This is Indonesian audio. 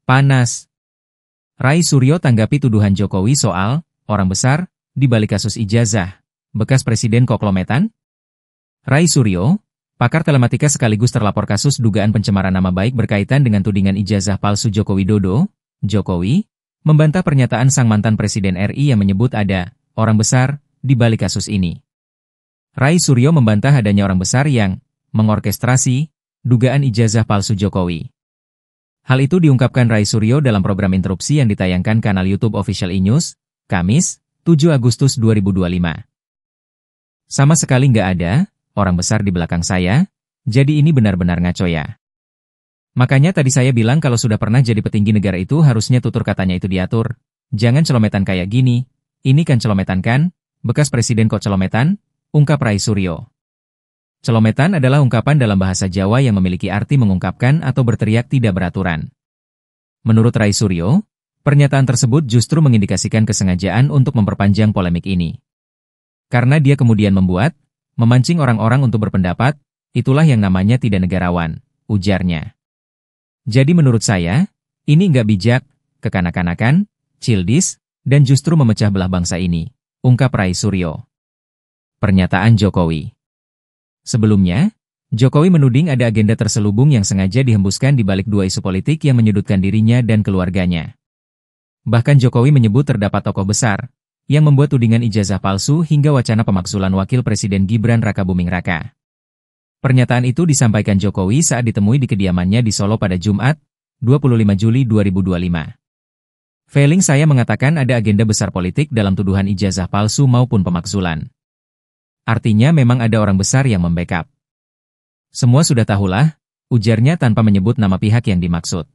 Panas. Rai Suryo tanggapi tuduhan Jokowi soal orang besar di balik kasus ijazah bekas Presiden Koklometan. Rai Suryo, pakar telematika sekaligus terlapor kasus dugaan pencemaran nama baik berkaitan dengan tudingan ijazah palsu Joko Widodo, Jokowi, membantah pernyataan sang mantan Presiden RI yang menyebut ada orang besar di balik kasus ini. Rai Suryo membantah adanya orang besar yang mengorkestrasi dugaan ijazah palsu Jokowi. Hal itu diungkapkan Rai Suryo dalam program interupsi yang ditayangkan kanal YouTube Official E-News, Kamis, 7 Agustus 2025. Sama sekali nggak ada orang besar di belakang saya, jadi ini benar-benar ngaco ya. Makanya tadi saya bilang kalau sudah pernah jadi petinggi negara itu harusnya tutur katanya itu diatur. Jangan celometan kayak gini, ini kan celometan kan, bekas presiden kok celometan, ungkap Rai Suryo. Celometan adalah ungkapan dalam bahasa Jawa yang memiliki arti mengungkapkan atau berteriak tidak beraturan. Menurut Rai Suryo, pernyataan tersebut justru mengindikasikan kesengajaan untuk memperpanjang polemik ini. Karena dia kemudian memancing orang-orang untuk berpendapat, itulah yang namanya tidak negarawan, ujarnya. Jadi menurut saya, ini nggak bijak, kekanak-kanakan, childish, dan justru memecah belah bangsa ini, ungkap Rai Suryo. Pernyataan Jokowi. Sebelumnya, Jokowi menuding ada agenda terselubung yang sengaja dihembuskan di balik dua isu politik yang menyudutkan dirinya dan keluarganya. Bahkan Jokowi menyebut terdapat tokoh besar yang membuat tudingan ijazah palsu hingga wacana pemakzulan Wakil Presiden Gibran Rakabuming Raka. Pernyataan itu disampaikan Jokowi saat ditemui di kediamannya di Solo pada Jumat, 25 Juli 2025. Feeling saya mengatakan ada agenda besar politik dalam tuduhan ijazah palsu maupun pemakzulan. Artinya memang ada orang besar yang membackup. Semua sudah tahulah, ujarnya tanpa menyebut nama pihak yang dimaksud.